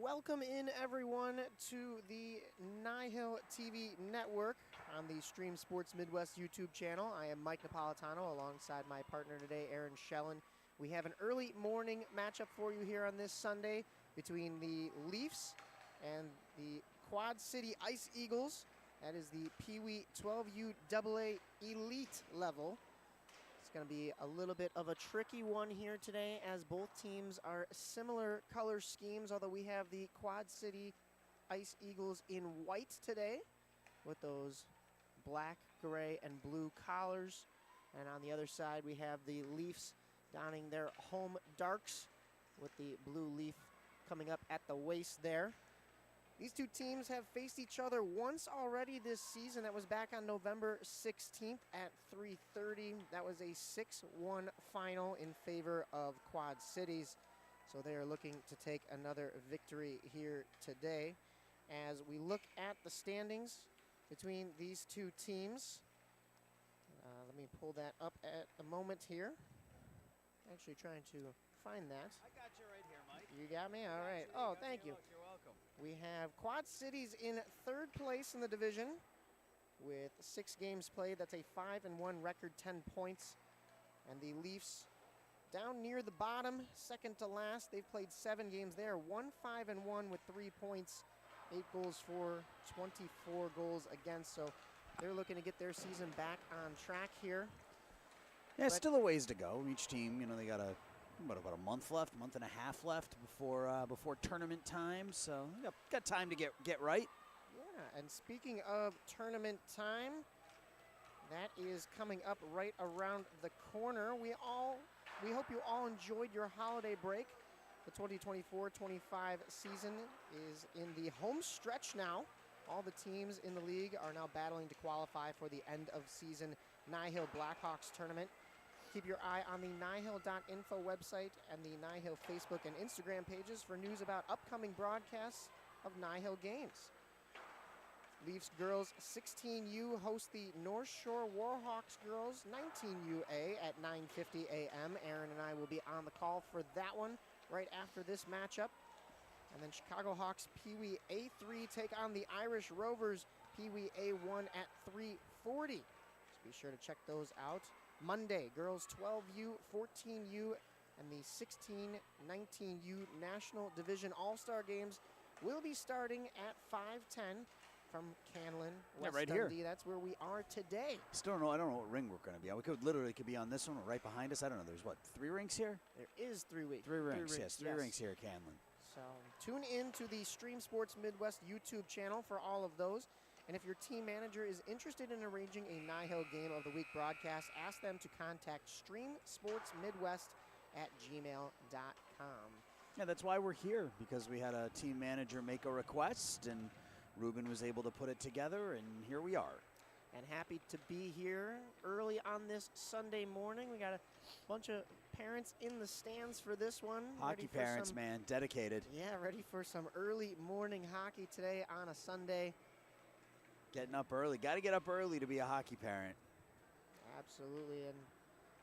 Welcome in, everyone, to the NIHL TV network on the Stream Sports Midwest YouTube channel. I am Mike Napolitano alongside my partner today, Aaron Schellen. We have an early morning matchup for you here on this Sunday between the Leafs and the Quad City Ice Eagles. That is the Peewee 12U AA Elite level. It's going to be a little bit of a tricky one here today, as both teams are similar color schemes, although we have the Quad City Ice Eagles in white today with those black, gray, and blue collars. And on the other side, we have the Leafs donning their home darks with the blue leaf coming up at the waist there. These two teams have faced each other once already this season. That was back on November 16th at 3:30. That was a 6-1 final in favor of Quad Cities. So they are looking to take another victory here today. As we look at the standings between these two teams, let me pull that up at the moment here. Actually trying to find that. I got you right here, Mike. You got me? All right. Oh, thank you. You're welcome. We have Quad Cities in third place in the division with 6 games played. That's a 5-1 record, 10 points. And the Leafs down near the bottom, second to last. They've played 7 games there. 1-5-1 with 3 points, 8 goals for, 24 goals against. So they're looking to get their season back on track here. Yeah, still a ways to go. Each team, they got about a month left, month and a half left before tournament time. So we got time to get right. Yeah, and speaking of tournament time, that is coming up right around the corner. We hope you all enjoyed your holiday break. The 2024-25 season is in the home stretch now. All the teams in the league are now battling to qualify for the end of season NIHL Blackhawks tournament. Keep your eye on the NIHL.info website and the NIHL Facebook and Instagram pages for news about upcoming broadcasts of NIHL games. Leafs girls 16U host the North Shore Warhawks girls 19UA at 9:50 a.m. Aaron and I will be on the call for that one right after this matchup. And then Chicago Hawks Peewee A3 take on the Irish Rovers Peewee A1 at 3:40. So be sure to check those out. Monday, girls 12U, 14U, and the 16-19U National Division All-Star Games will be starting at 5:10 from Canlan, West right Dundee. here. That's where we are today. Still don't know. I don't know what ring we're going to be on. We could be on this one or right behind us. I don't know. There's what, 3 rings here? There is 3 rings. Three rings. Yes, 3 rings here at Canlan. So tune in to the Stream Sports Midwest YouTube channel for all of those. And if your team manager is interested in arranging a NIHL Game of the Week broadcast, ask them to contact streamsportsmidwest@gmail.com. Yeah, that's why we're here, because we had a team manager make a request, and Ruben was able to put it together, and here we are. And happy to be here early on this Sunday morning. We got a bunch of parents in the stands for this one. Hockey parents, man, dedicated. Yeah, ready for some early morning hockey today on a Sunday. Getting up early. Got to get up early to be a hockey parent. Absolutely, and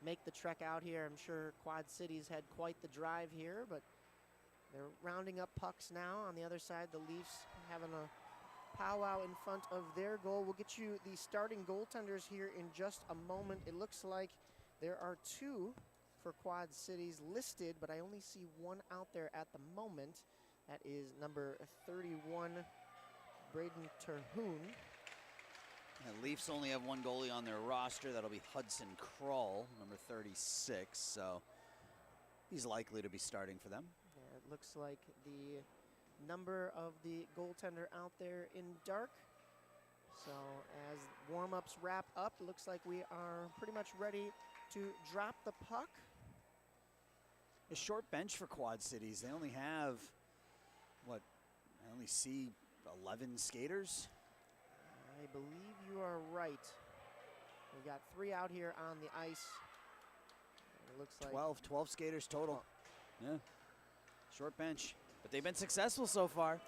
make the trek out here. I'm sure Quad Cities had quite the drive here, but they're rounding up pucks now. On the other side, the Leafs having a powwow in front of their goal. We'll get you the starting goaltenders here in just a moment. It looks like there are 2 for Quad Cities listed, but I only see 1 out there at the moment. That is number 31, Braden Terhune. The Leafs only have 1 goalie on their roster. That'll be Hudson Krull, number 36. So he's likely to be starting for them. Yeah, it looks like the number of the goaltender out there in dark. So as warm-ups wrap up, it looks like we are pretty much ready to drop the puck. A short bench for Quad Cities. They only have, what, I only see 11 skaters. I believe you are right. We've got 3 out here on the ice. It looks like 12 skaters total. Yeah, short bench. But they've been successful so far.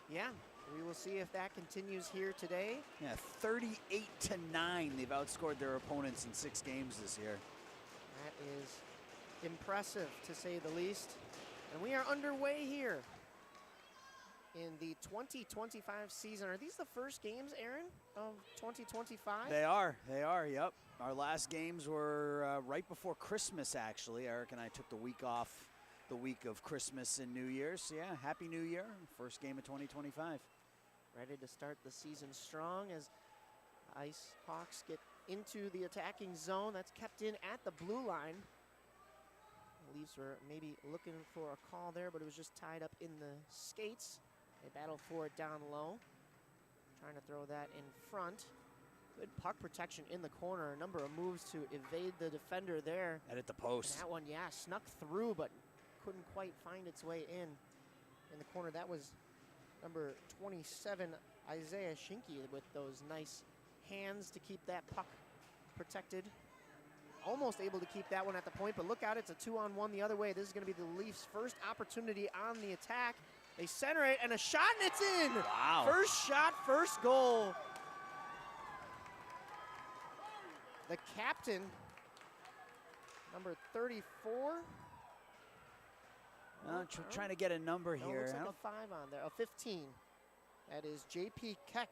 Yeah, we will see if that continues here today. Yeah, 38-9. They've outscored their opponents in 6 games this year. That is impressive, to say the least. And we are underway here. in the 2025 season. Are these the first games, Aaron, of 2025? They are, yep. Our last games were right before Christmas, actually. Eric and I took the week off, the week of Christmas and New Year's. So yeah, Happy New Year, first game of 2025. Ready to start the season strong as Ice Hawks get into the attacking zone. That's kept in at the blue line. The Leafs were maybe looking for a call there, but it was just tied up in the skates. They battle for it down low. Trying to throw that in front. Good puck protection in the corner. A number of moves to evade the defender there. And at the post. And that one, yeah, snuck through, but couldn't quite find its way in the corner. That was number 27, Isaiah Schinke, with those nice hands to keep that puck protected. Almost able to keep that one at the point, but look out, it's a 2-on-1 the other way. This is going to be the Leafs' first opportunity on the attack. They center it, and a shot, and it's in! Wow. First shot, first goal. The captain, number 34. Trying to get a number No, here. looks like a 5 on there, a 15. That is J.P. Keck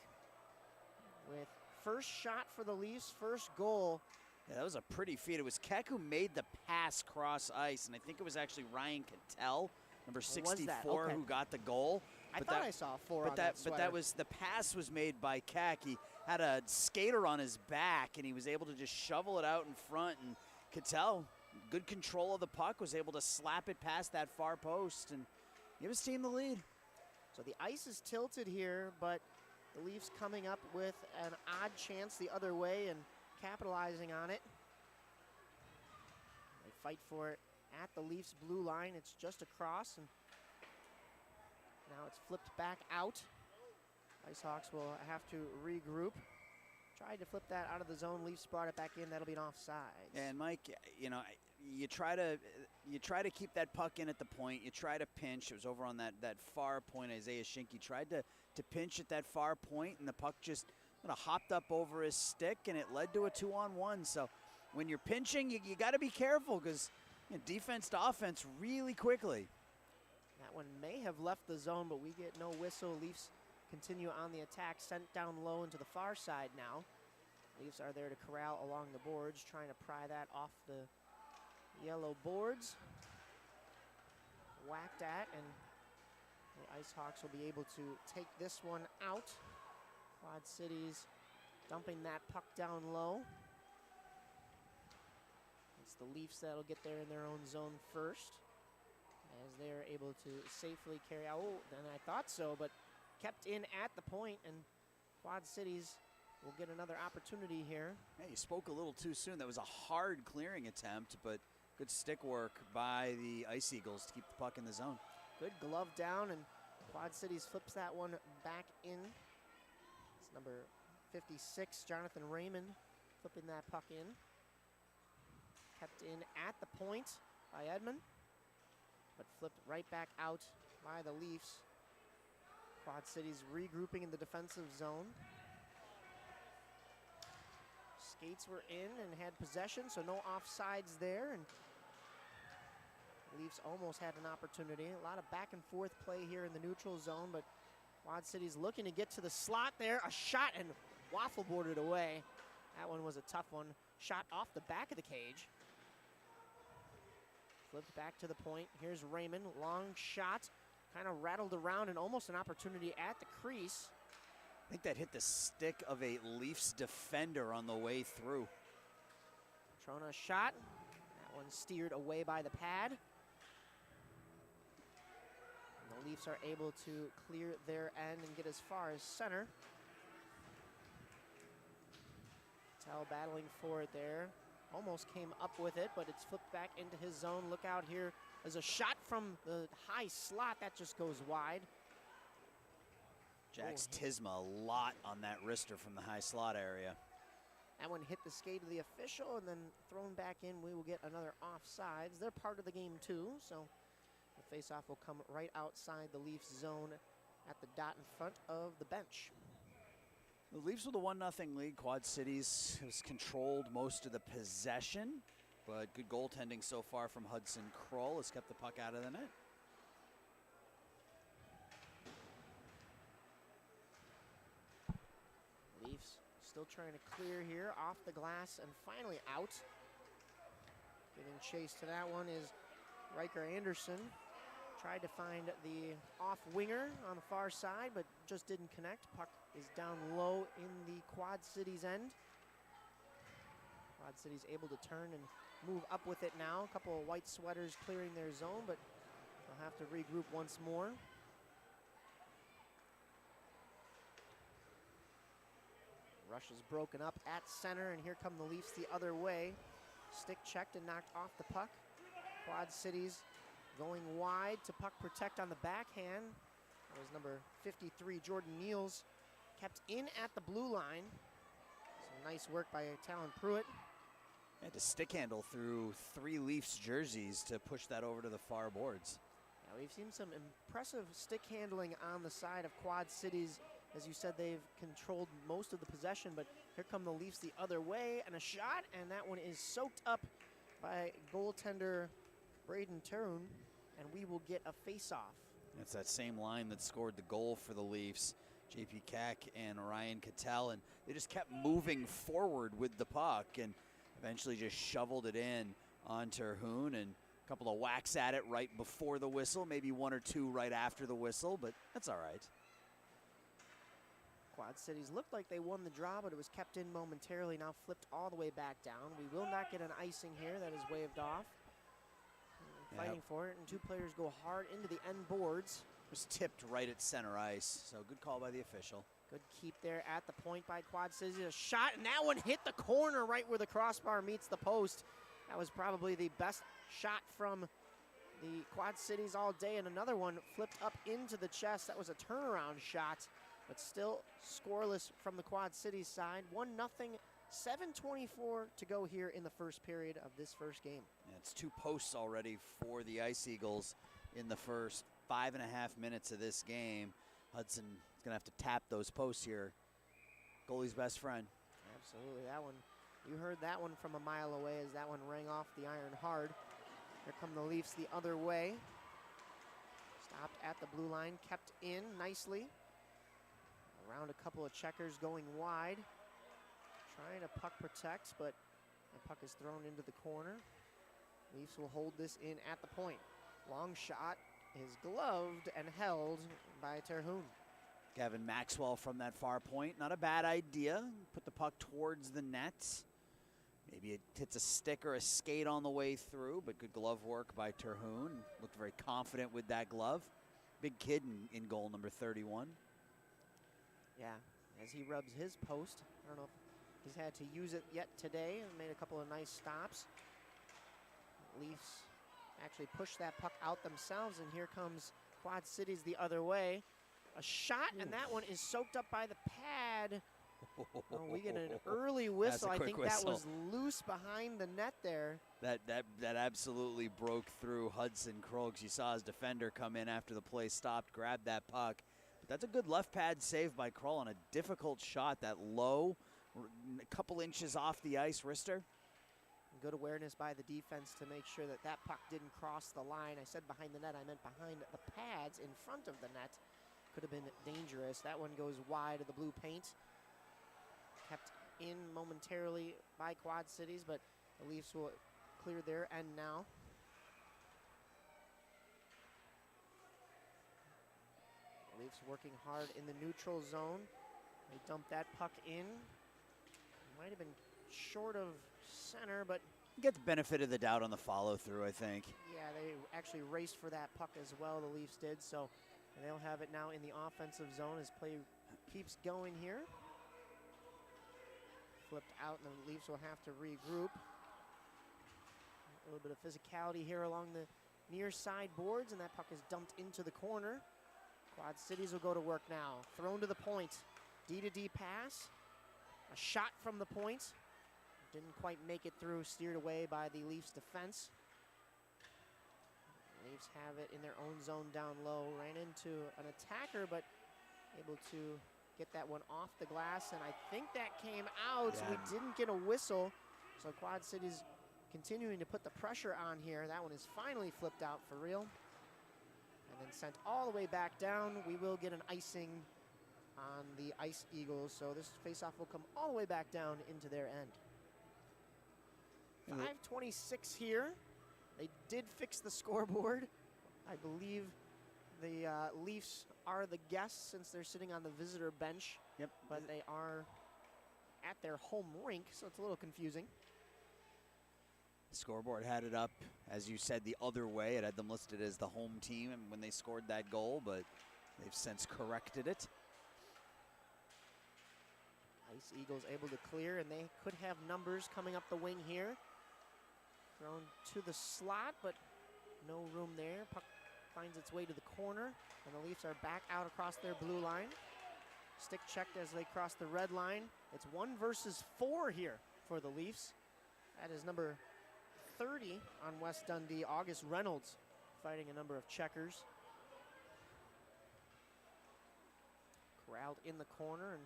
with first shot for the Leafs, first goal. Yeah, that was a pretty feat. It was Keck who made the pass cross ice, and I think it was actually Ryan Cattell, number 64, okay, who got the goal. I thought I saw 4 on that sweater. But that was, the pass was made by Keck. He had a skater on his back, and he was able to just shovel it out in front, and Cattell, good control of the puck, was able to slap it past that far post and give his team the lead. So the ice is tilted here, but the Leafs coming up with an odd chance the other way and capitalizing on it. They fight for it at the Leafs blue line. It's just across, and now it's flipped back out. IceHawks will have to regroup. Tried to flip that out of the zone. Leafs brought it back in. That'll be an offside. And Mike, you know, you try to keep that puck in at the point. You try to pinch. It was over on that far point. Isaiah Schinke tried to pinch at that far point, and the puck just hopped up over his stick, and it led to a 2-on-1. So when you're pinching, you got to be careful, because defense to offense really quickly. That one may have left the zone, but we get no whistle. Leafs continue on the attack, sent down low into the far side now. Leafs are there to corral along the boards, trying to pry that off the yellow boards. Whacked at, and the IceHawks will be able to take this one out. Quad Cities dumping that puck down low. It's the Leafs that'll get there in their own zone first, as they're able to safely carry out. Oh, then I thought so, but kept in at the point, and Quad Cities will get another opportunity here. Yeah, you spoke a little too soon. That was a hard clearing attempt, but good stick work by the Ice Eagles to keep the puck in the zone. Good glove down, and Quad Cities flips that one back in. It's number 56, Jonathan Raymond, flipping that puck in. Kept in at the point by Edmund, but flipped right back out by the Leafs. Quad Cities regrouping in the defensive zone. Skates were in and had possession, so no offsides there. And Leafs almost had an opportunity. A lot of back and forth play here in the neutral zone, but Quad Cities looking to get to the slot there. A shot and waffle boarded away. That one was a tough one. Shot off the back of the cage. Flipped back to the point. Here's Raymond, long shot. Kind of rattled around, and almost an opportunity at the crease. I think that hit the stick of a Leafs defender on the way through. Trona shot. That one steered away by the pad. And the Leafs are able to clear their end and get as far as center. Tell battling for it there. Almost came up with it, but it's flipped back into his zone. Look out here. There's a shot from the high slot. That just goes wide. Jax Tisma a lot on that wrister from the high slot area. That one hit the skate of the official and then thrown back in. We will get another offsides. They're part of the game too, so the faceoff will come right outside the Leafs zone at the dot in front of the bench. The Leafs with a 1-0 lead. Quad Cities has controlled most of the possession, but good goaltending so far from Hudson Kroll has kept the puck out of the net. still trying to clear here off the glass and finally out. Getting chased to that one is Riker Anderson. Tried to find the off winger on the far side, but just didn't connect. Puck is down low in the Quad Cities end. Quad Cities able to turn and move up with it now. A couple of white sweaters clearing their zone, but they'll have to regroup once more. Rush is broken up at center, and here come the Leafs the other way. Stick checked and knocked off the puck. Quad Cities going wide to puck protect on the backhand. That was number 53, Jordan Neals, kept in at the blue line. Some nice work by Talon Pruitt. Had to stick handle through 3 Leafs jerseys to push that over to the far boards. Yeah, we've seen some impressive stick handling on the side of Quad Cities. As you said, they've controlled most of the possession, but here come the Leafs the other way, and a shot, and that one is soaked up by goaltender Braden Terhune, and we will get a face-off. It's that same line that scored the goal for the Leafs, JP Keck and Ryan Cattell, and they just kept moving forward with the puck and eventually just shoveled it in on Terhune, and a couple of whacks at it right before the whistle, maybe 1 or 2 right after the whistle, but that's all right. Quad Cities looked like they won the draw, but it was kept in momentarily, now flipped all the way back down. We will not get an icing here. That is waved off. Fighting for it, and 2 players go hard into the end boards. It was tipped right at center ice, so good call by the official. Good keep there at the point by Quad Cities. A shot, and that one hit the corner right where the crossbar meets the post. That was probably the best shot from the Quad Cities all day, and another one flipped up into the chest. That was a turnaround shot, but still scoreless from the Quad Cities side. 1-0, 7:24 to go here in the first period of this first game. Yeah, it's 2 posts already for the Ice Eagles in the first 5.5 minutes of this game. Hudson is going to have to tap those posts here. Goalie's best friend. Absolutely, that one. You heard that one from a mile away as that one rang off the iron hard. Here come the Leafs the other way. Stopped at the blue line, kept in nicely. Around a couple of checkers going wide. Trying to puck protect, but the puck is thrown into the corner. Leafs will hold this in at the point. Long shot is gloved and held by Terhune. Gavin Maxwell from that far point. Not a bad idea. Put the puck towards the net. Maybe it hits a stick or a skate on the way through, but good glove work by Terhune. Looked very confident with that glove. Big kid in goal, number 31. Yeah, as he rubs his post. I don't know if he's had to use it yet today, and made a couple of nice stops. Leafs actually push that puck out themselves, and here comes Quad Cities the other way. A shot, and that one is soaked up by the pad. Oh, we get an early whistle. I think that was loose behind the net there. That absolutely broke through Hudson Krogs. You saw his defender come in after the play stopped, grab that puck. But that's a good left pad save by Kroll on a difficult shot, that low, a couple inches off the ice, wrister. Good awareness by the defense to make sure that that puck didn't cross the line. I said behind the net, I meant behind the pads in front of the net. Could have been dangerous. That one goes wide of the blue paint. Kept in momentarily by Quad Cities, but the Leafs will clear their end now. The Leafs working hard in the neutral zone. They dumped that puck in. Might have been short of center, but get the benefit of the doubt on the follow through, I think. Yeah, they actually raced for that puck as well, the Leafs did, so they'll have it now in the offensive zone as play keeps going here. Flipped out, and the Leafs will have to regroup. A little bit of physicality here along the near side boards, and that puck is dumped into the corner. Quad Cities will go to work now. Thrown to the point. D-to-D pass. A shot from the point. Didn't quite make it through, steered away by the Leafs defense. Leafs have it in their own zone down low. Ran into an attacker, but able to get that one off the glass, and I think that came out. Yeah. We didn't get a whistle, so Quad Cities continuing to put the pressure on here. That one is finally flipped out for real, and then sent all the way back down. We will get an icing on the Ice Eagles, so this faceoff will come all the way back down into their end. 5:26 here. They did fix the scoreboard. I believe the Leafs are the guests since they're sitting on the visitor bench. Yep. But they are at their home rink, so it's a little confusing. The scoreboard had it up, as you said, the other way. It had them listed as the home team and when they scored that goal, but they've since corrected it. Ice Eagles able to clear, and they could have numbers coming up the wing here. Thrown to the slot, but no room there. Puck finds its way to the corner, and the Leafs are back out across their blue line. Stick checked as they cross the red line. It's 1 versus 4 here for the Leafs. That is number 30 on West Dundee, August Reynolds, fighting a number of checkers. Corralled in the corner and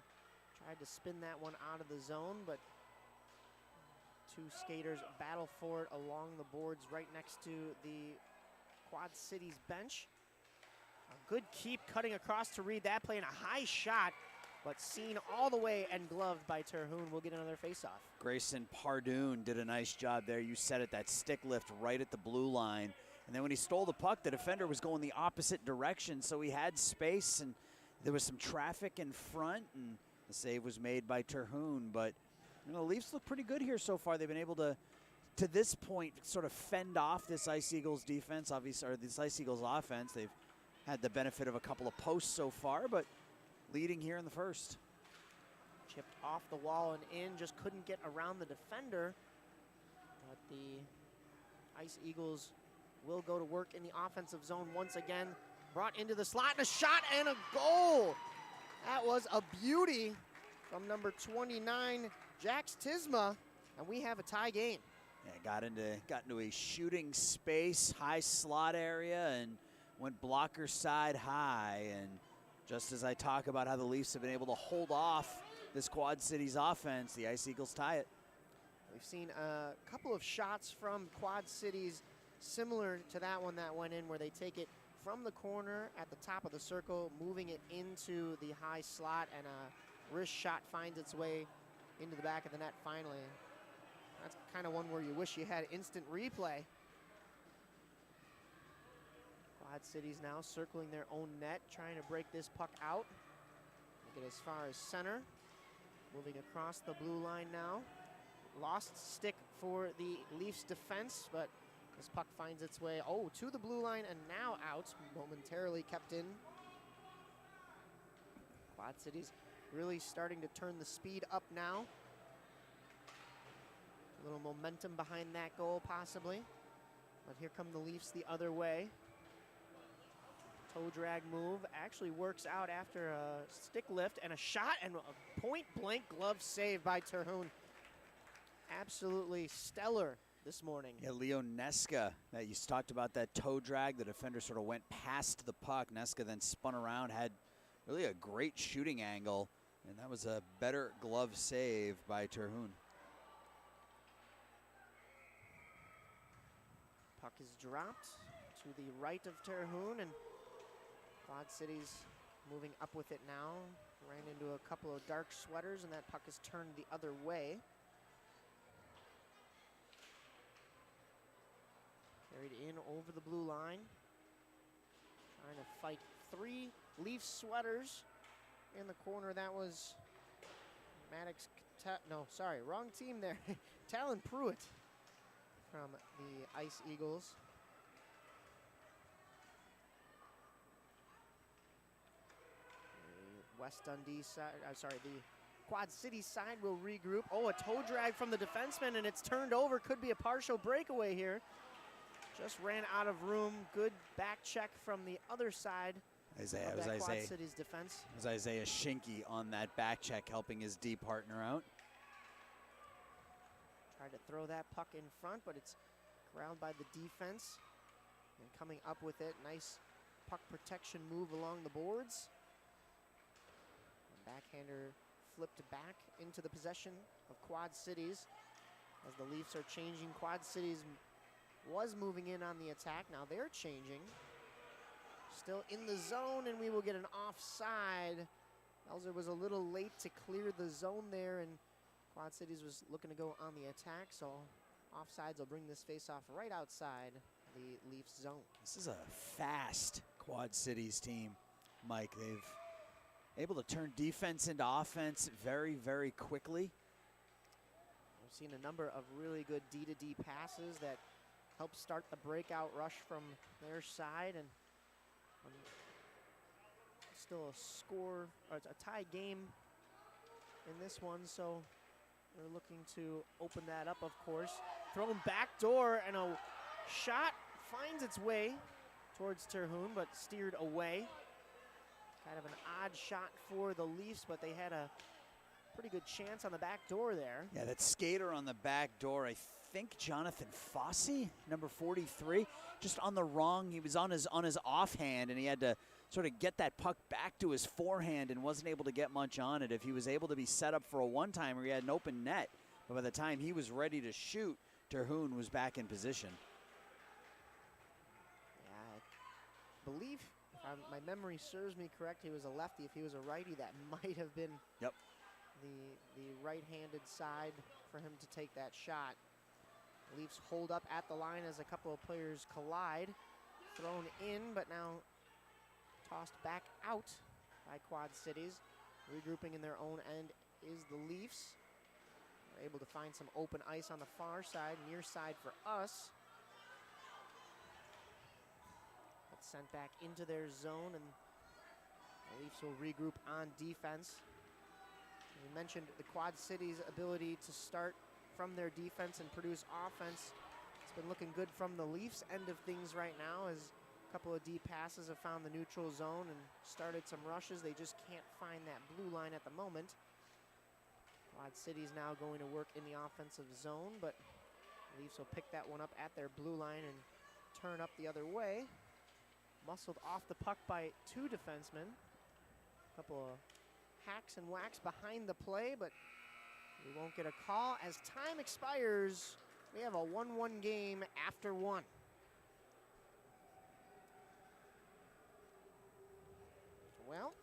tried to spin that one out of the zone, but two skaters battle for it along the boards right next to the Quad Cities bench. A good keep cutting across to read that play, and a high shot, but seen all the way and gloved by Terhune. We'll get another faceoff. Grayson Pardoon did a nice job there. You said it, that stick lift right at the blue line. And then when he stole the puck, the defender was going the opposite direction, so he had space, and there was some traffic in front, and the save was made by Terhune. But you know, the Leafs look pretty good here so far. They've been able to this point, sort of fend off this Ice Eagles defense, obviously, or this Ice Eagles offense. They've had the benefit of a couple of posts so far, but leading here in the first. Chipped off the wall and in, just couldn't get around the defender. But the Ice Eagles will go to work in the offensive zone once again. Brought into the slot, and a shot and a goal. That was a beauty from number 29, Jax Tisma, and we have a tie game. Yeah, got into a shooting space, high slot area, and went blocker side high. And just as I talk about how the Leafs have been able to hold off this Quad Cities offense, the Ice Eagles tie it. We've seen a couple of shots from Quad Cities similar to that one that went in, where they take it from the corner at the top of the circle, moving it into the high slot, and a wrist shot finds its way into the back of the net finally. That's kind of one where you wish you had instant replay. Quad Cities now circling their own net, trying to break this puck out. Make it as far as center. Moving across the blue line now. Lost stick for the Leafs defense, but this puck finds its way, to the blue line and now out, momentarily kept in. Quad Cities really starting to turn the speed up now. A little momentum behind that goal possibly. But here come the Leafs the other way. Toe drag move actually works out after a stick lift and a shot, and a point blank glove save by Terhune. Absolutely stellar this morning. Yeah, Leo Neska, you talked about that toe drag. The defender sort of went past the puck. Neska then spun around, had really a great shooting angle, and that was a better glove save by Terhune. Puck is dropped to the right of Terhune, and Quad Cities moving up with it now. Ran into a couple of dark sweaters, and that puck is turned the other way. Carried in over the blue line. Trying to fight 3 Leaf sweaters in the corner. That was Maddox, wrong team there. Talon Pruitt from the Ice Eagles. The West Dundee side, the Quad City side will regroup. A toe drag from the defenseman, and it's turned over. Could be a partial breakaway here. Just ran out of room. Good back check from the other side of that Quad Cities defense. It was Isaiah Schinke on that back check, helping his D partner out. Tried to throw that puck in front, but it's corralled by the defense. And coming up with it, nice puck protection move along the boards. And backhander flipped back into the possession of Quad Cities as the Leafs are changing. Quad Cities was moving in on the attack. Now they're changing. Still in the zone, and we will get an offside Belzer was a little late to clear the zone there, and Quad Cities was looking to go on the attack, so offsides will bring this face-off right outside the Leafs zone. This is a fast Quad Cities team, Mike. They've able to turn defense into offense very, very quickly. We've seen a number of really good D-to-D passes that help start the breakout rush from their side, and still a score, or it's a tie game in this one, so they're looking to open that up, of course. Thrown back door, and a shot finds its way towards Terhune, but steered away. Kind of an odd shot for the Leafs, but they had a pretty good chance on the back door there. Yeah, that skater on the back door, I think Jonathan Fossey, number 43, just on the wrong, he was on his offhand, and he had to sort of get that puck back to his forehand and wasn't able to get much on it. If he was able to be set up for a one-timer, he had an open net, but by the time he was ready to shoot, Terhune was back in position. Yeah, I believe, if my memory serves me correct, he was a lefty. If he was a righty, that might have been the right-handed side for him to take that shot. Leafs hold up at the line as a couple of players collide. Thrown in, but now tossed back out by Quad Cities. Regrouping in their own end is the Leafs. They're able to find some open ice on the far side, near side for us. That's sent back into their zone, and the Leafs will regroup on defense. We mentioned the Quad Cities' ability to start from their defense and produce offense. It's been looking good from the Leafs' end of things right now, as a couple of deep passes have found the neutral zone and started some rushes. They just can't find that blue line at the moment. Quad Cities now going to work in the offensive zone, but Leafs will pick that one up at their blue line and turn up the other way. Muscled off the puck by two defensemen. A couple of hacks and whacks behind the play, but we won't get a call. As time expires, we have a 1-1 game after one. Well,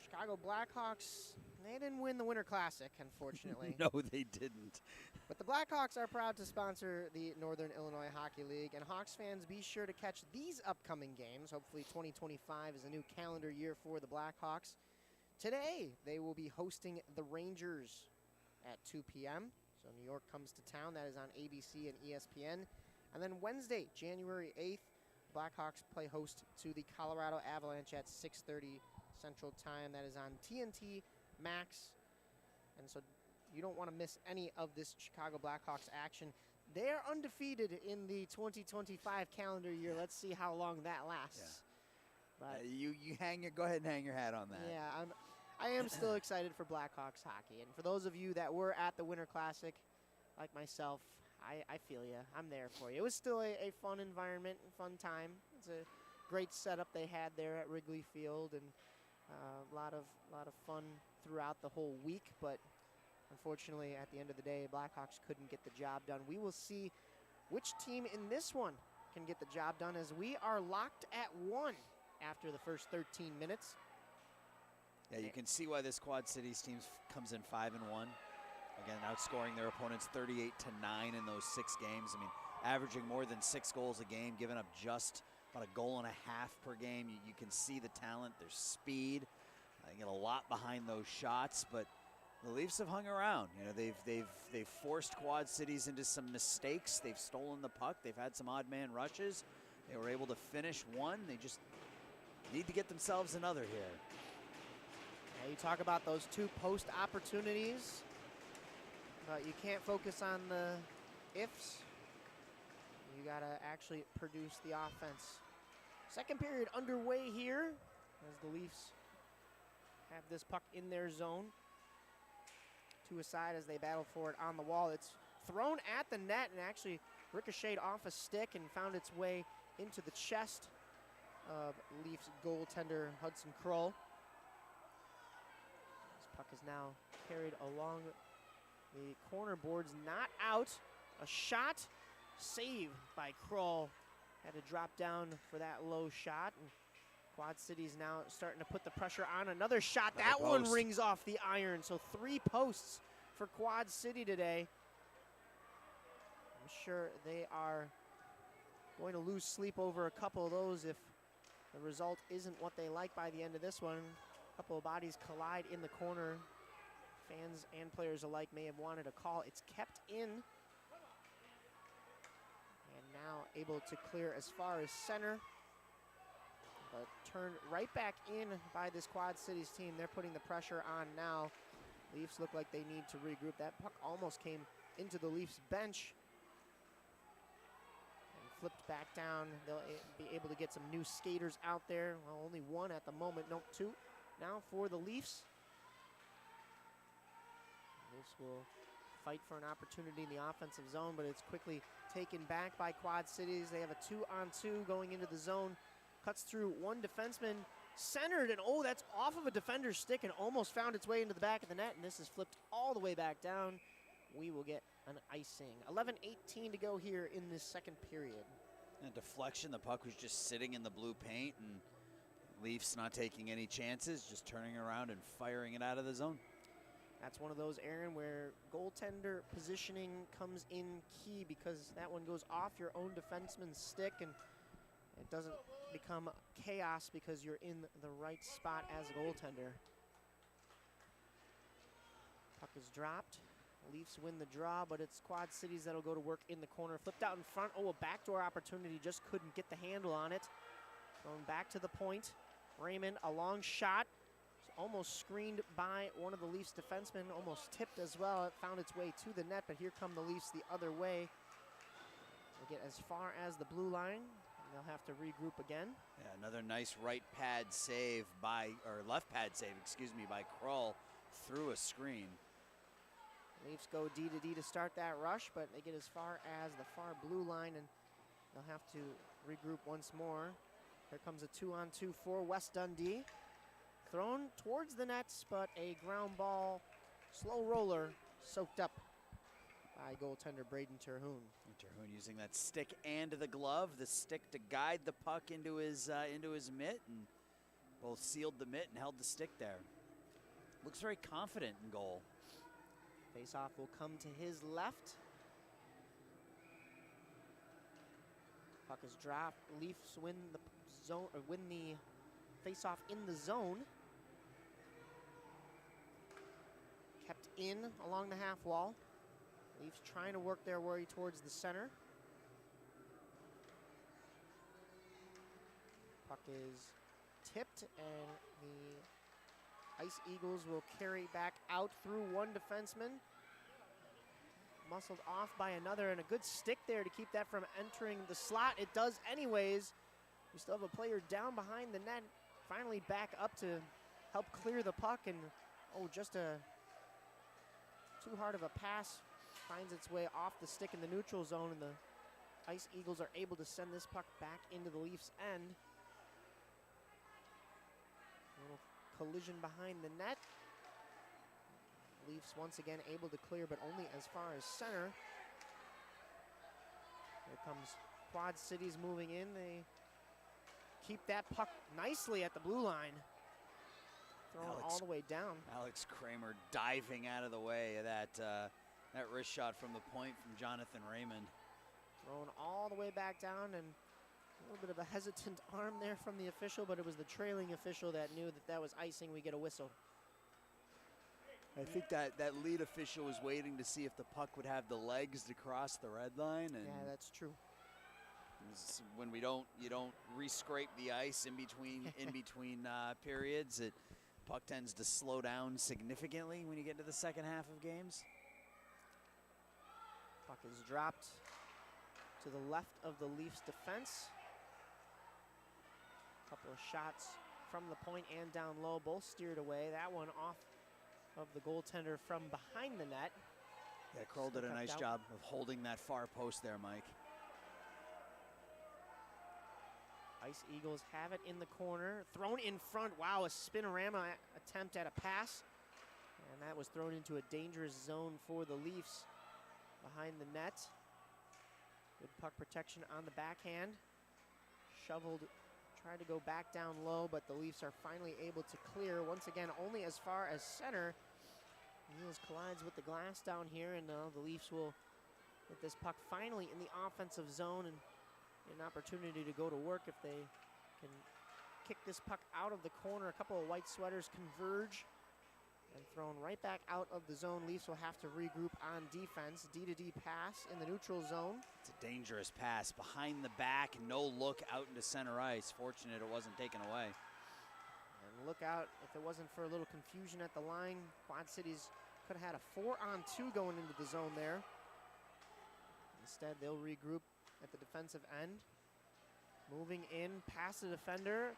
Chicago Blackhawks, they didn't win the Winter Classic, unfortunately. No, they didn't. But the Blackhawks are proud to sponsor the Northern Illinois Hockey League, and Hawks fans, be sure to catch these upcoming games. Hopefully 2025 is a new calendar year for the Blackhawks. Today, they will be hosting the Rangers at 2 p.m. So New York comes to town. That is on ABC and ESPN. And then Wednesday, January 8th, Blackhawks play host to the Colorado Avalanche at 6:30 Central Time. That is on TNT Max. And so you don't want to miss any of this Chicago Blackhawks action. They are undefeated in the 2025 calendar year. Let's see how long that lasts. Yeah. But you go ahead and hang your hat on that. yeah, I am still excited for Blackhawks hockey. And for those of you that were at the Winter Classic, like myself, I feel you. I'm there for you. It was still a fun environment, fun time. It's a great setup they had there at Wrigley Field, and a lot of fun throughout the whole week. But unfortunately, at the end of the day, Blackhawks couldn't get the job done. We will see which team in this one can get the job done, as we are locked at 1 after the first 13 minutes. Yeah, you can see why this Quad Cities team comes in 5-1. Again, outscoring their opponents 38-9 in those 6 games. I mean, averaging more than 6 goals a game, giving up just about a goal and a half per game. You can see the talent, their speed. They get a lot behind those shots, but the Leafs have hung around. You know, they've forced Quad Cities into some mistakes. They've stolen the puck. They've had some odd man rushes. They were able to finish one. They just need to get themselves another here. Yeah, you talk about those 2 post opportunities, but you can't focus on the ifs. You got to actually produce the offense. Second period underway here as the Leafs have this puck in their zone. 2 aside as they battle for it on the wall. It's thrown at the net and actually ricocheted off a stick and found its way into the chest of Leafs goaltender Hudson Kroll. This puck is now carried along the corner boards, not out. A shot, save by Kroll. Had to drop down for that low shot. And Quad City's now starting to put the pressure on. Another shot. Another That one post. rings off the iron. So 3 posts for Quad City today. I'm sure they are going to lose sleep over a couple of those if the result isn't what they like by the end of this one. A couple of bodies collide in the corner. Fans and players alike may have wanted a call. It's kept in. And now able to clear as far as center. But turned right back in by this Quad Cities team. They're putting the pressure on now. Leafs look like they need to regroup. That puck almost came into the Leafs bench. And flipped back down. They'll be able to get some new skaters out there. Well, only 1 at the moment. Nope, 2 now for the Leafs. Leafs will fight for an opportunity in the offensive zone, but it's quickly taken back by Quad Cities. They have a 2-on-2 going into the zone. Cuts through 1 defenseman, centered, and oh, that's off of a defender's stick and almost found its way into the back of the net, and this is flipped all the way back down. We will get an icing. 11:18 to go here in this second period. And deflection, the puck was just sitting in the blue paint, and Leafs not taking any chances, just turning around and firing it out of the zone. That's one of those, Aaron, where goaltender positioning comes in key because that one goes off your own defenseman's stick and it doesn't become chaos because you're in the right spot as a goaltender. Puck is dropped. Leafs win the draw, but it's Quad Cities that'll go to work in the corner. Flipped out in front. Oh, a backdoor opportunity. Just couldn't get the handle on it. Going back to the point. Raymond, a long shot. Almost screened by one of the Leafs defensemen. Almost tipped as well. It found its way to the net, but here come the Leafs the other way. They get as far as the blue line. They'll have to regroup again. Yeah, another nice right pad save by, or left pad save, excuse me, by Krull through a screen. Leafs go D to D to start that rush, but they get as far as the far blue line, and they'll have to regroup once more. Here comes a 2-on-2 for West Dundee. Thrown towards the nets, but a ground ball, slow roller, soaked up by goaltender Braden Terhune. Terhune using that stick and the glove, the stick to guide the puck into his mitt, and both sealed the mitt and held the stick there. Looks very confident in goal. Face-off will come to his left. Puck is dropped. Leafs win the zone, or win the face-off in the zone. Kept in along the half wall. Leafs trying to work their way towards the center. Puck is tipped, and the Ice Eagles will carry back out through 1 defenseman. Muscled off by another, and a good stick there to keep that from entering the slot. It does anyways. We still have a player down behind the net. Finally back up to help clear the puck, and oh, just too hard of a pass. Finds its way off the stick in the neutral zone, and the Ice Eagles are able to send this puck back into the Leafs' end. A little collision behind the net. Leafs once again able to clear, but only as far as center. Here comes Quad Cities moving in. They keep that puck nicely at the blue line. Thrown all the way down. Alex Kramer diving out of the way of that wrist shot from the point from Jonathan Raymond. Thrown all the way back down, and a little bit of a hesitant arm there from the official, but it was the trailing official that knew that that was icing. We get a whistle. I think that lead official was waiting to see if the puck would have the legs to cross the red line. And yeah, that's true. When you don't re-scrape the ice in between periods, puck tends to slow down significantly when you get to the second half of games. Puck is dropped to the left of the Leafs defense. Couple of shots from the point and down low, both steered away. That one off of the goaltender from behind the net. Yeah, Krull did a nice job of holding that far post there, Mike. Ice Eagles have it in the corner. Thrown in front. Wow, a spinorama attempt at a pass. And that was thrown into a dangerous zone for the Leafs behind the net. Good puck protection on the backhand. Shoveled, Tried to go back down low, but the Leafs are finally able to clear. Once again, only as far as center. Niels collides with the glass down here, and the Leafs will get this puck finally in the offensive zone and an opportunity to go to work if they can kick this puck out of the corner. A couple of white sweaters converge and thrown right back out of the zone. Leafs will have to regroup on defense. D-to-D pass in the neutral zone. It's a dangerous pass behind the back, no look out into center ice. Fortunate it wasn't taken away. And look out if it wasn't for a little confusion at the line. Quad Cities could have had a 4-on-2 going into the zone there. Instead, they'll regroup at the defensive end. Moving in past the defender.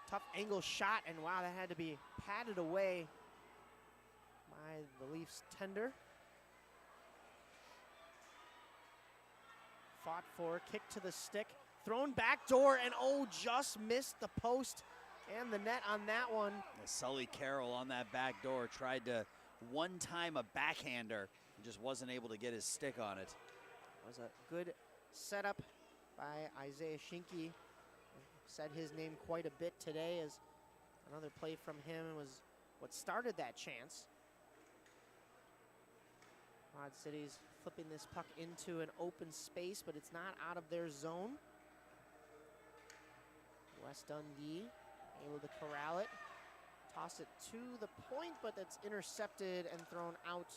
Tough angle shot, and wow, that had to be patted away by the Leafs tender. Fought for, kick to the stick, thrown back door, and oh, just missed the post and the net on that one. Sully Carroll on that back door tried to one-time a backhander and just wasn't able to get his stick on it. Was a good setup by Isaiah Schinke. Said his name quite a bit today, as another play from him was what started that chance. Quad Cities flipping this puck into an open space, but it's not out of their zone. West Dundee able to corral it. Toss it to the point, but that's intercepted and thrown out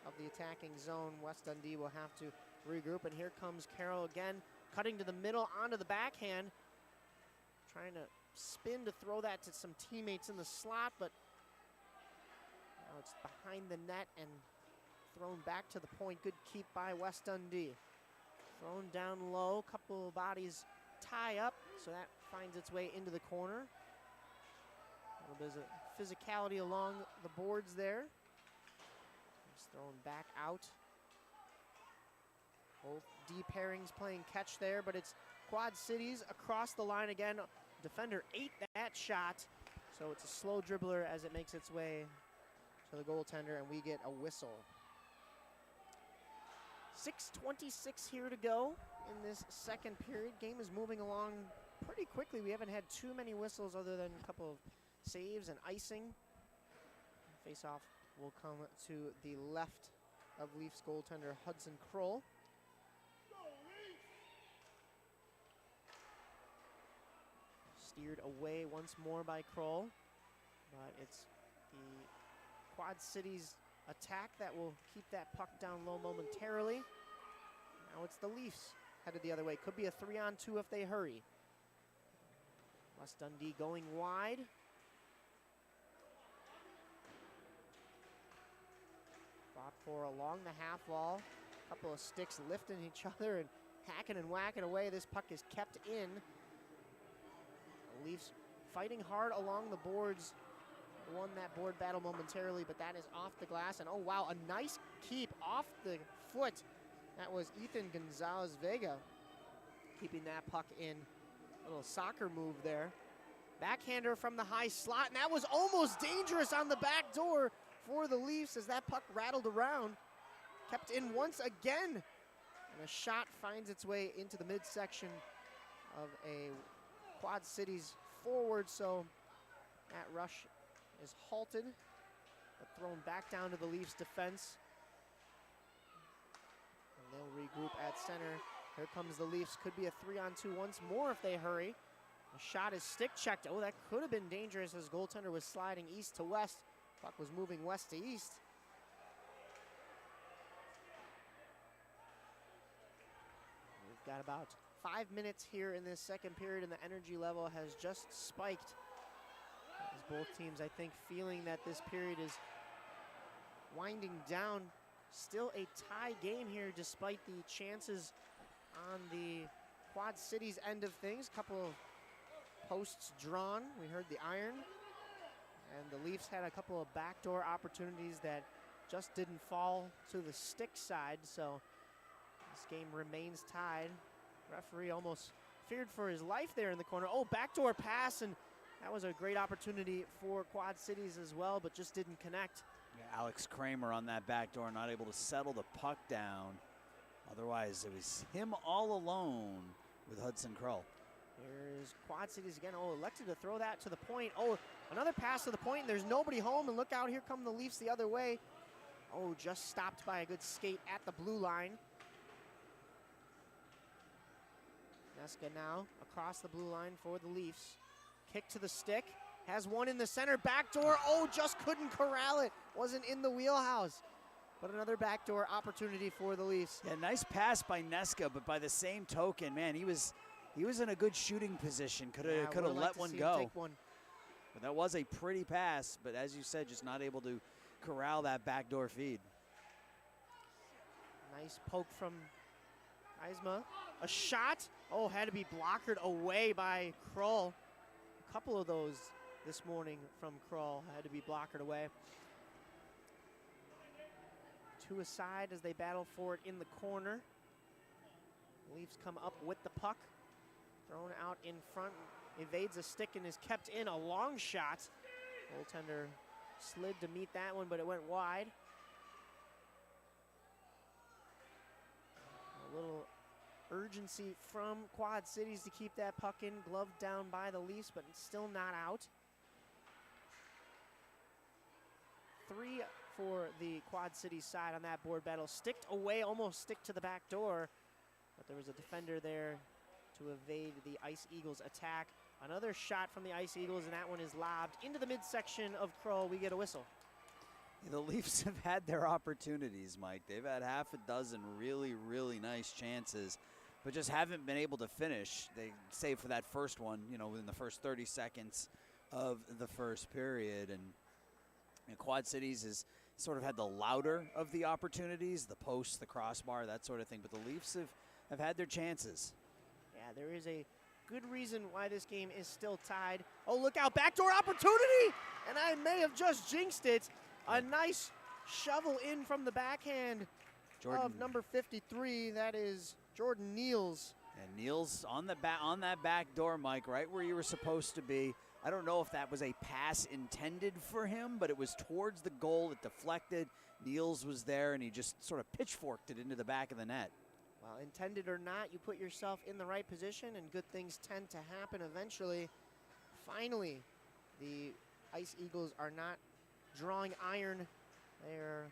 of the attacking zone. West Dundee will have to regroup, and here comes Carroll again, cutting to the middle onto the backhand. Trying to spin to throw that to some teammates in the slot, but now it's behind the net and thrown back to the point. Good keep by West Dundee. Thrown down low, couple of bodies tie up, so that finds its way into the corner. A little bit of physicality along the boards there. Just thrown back out. Both D pairings playing catch there, but it's Quad Cities across the line again. Defender ate that shot, so it's a slow dribbler as it makes its way to the goaltender, and we get a whistle. 6:26 here to go in this second period. Game is moving along pretty quickly. We haven't had too many whistles other than a couple of saves and icing. Face-off will come to the left of Leafs goaltender Hudson Kroll. Steered away once more by Kroll, but it's the Quad Cities attack that will keep that puck down low momentarily. Now it's the Leafs headed the other way. Could be a 3-on-2 if they hurry. West Dundee going wide. Fought for along the half wall. Couple of sticks lifting each other and hacking and whacking away. This puck is kept in. The Leafs fighting hard along the boards. Won that board battle momentarily, but that is off the glass. And oh wow, a nice keep off the foot. That was Ethan Gonzalez-Vega keeping that puck in. A little soccer move there. Backhander from the high slot, and that was almost dangerous on the back door for the Leafs as that puck rattled around. Kept in once again, and a shot finds its way into the midsection of a Quad Cities forward, so that rush is halted, but thrown back down to the Leafs defense. And they'll regroup at center. Here comes the Leafs. Could be a 3-on-2 once more if they hurry. The shot is stick checked. Oh, that could have been dangerous as goaltender was sliding east to west. Puck was moving west to east. We've got about 5 minutes here in this second period, and the energy level has just spiked. As both teams, I think, feeling that this period is winding down. Still a tie game here despite the chances on the Quad Cities end of things. Couple of posts drawn. We heard the iron. And the Leafs had a couple of backdoor opportunities that just didn't fall to the stick side. So this game remains tied. Referee almost feared for his life there in the corner. Oh, backdoor pass, and that was a great opportunity for Quad Cities as well, but just didn't connect. Yeah, Alex Kramer on that back door, not able to settle the puck down. Otherwise, it was him all alone with Hudson Kroll. Here's Quad Cities again. Oh, elected to throw that to the point. Oh, another pass to the point, and there's nobody home. And look out, here come the Leafs the other way. Oh, just stopped by a good skate at the blue line. Neska now across the blue line for the Leafs. Kick to the stick. Has one in the center. Backdoor. Oh, just couldn't corral it. Wasn't in the wheelhouse. But another backdoor opportunity for the Leafs. Yeah, nice pass by Neska, but by the same token, man, he was in a good shooting position. Could have let one go. But that was a pretty pass, but as you said, just not able to corral that backdoor feed. Nice poke from Eisma. A shot. Oh, had to be blockered away by Krull. A couple of those this morning from Krull had to be blockered away. Two aside as they battle for it in the corner. Leafs come up with the puck. Thrown out in front. Evades a stick and is kept in. A long shot. Goaltender slid to meet that one, but it went wide. A little urgency from Quad Cities to keep that puck in. Gloved down by the Leafs, but it's still not out. 3 for the Quad Cities side on that board battle. Sticked away, almost stick to the back door, but there was a defender there to evade the Ice Eagles attack. Another shot from the Ice Eagles, and that one is lobbed into the midsection of Krull. We get a whistle. Yeah, the Leafs have had their opportunities, Mike. They've had half a dozen really, really nice chances, but just haven't been able to finish. They save for that first one, you know, within the first 30 seconds of the first period. And Quad Cities has sort of had the louder of the opportunities, the post, the crossbar, that sort of thing. But the Leafs have had their chances. Yeah, there is a good reason why this game is still tied. Oh, look out, backdoor opportunity! And I may have just jinxed it. A nice shovel in from the backhand of number 53. That is Jordan Niels. And Niels on that back door, Mike, right where you were supposed to be. I don't know if that was a pass intended for him, but it was towards the goal. It deflected. Niels was there, and he just sort of pitchforked it into the back of the net. Well, intended or not, you put yourself in the right position, and good things tend to happen eventually. Finally, the Ice Eagles are not drawing iron. They're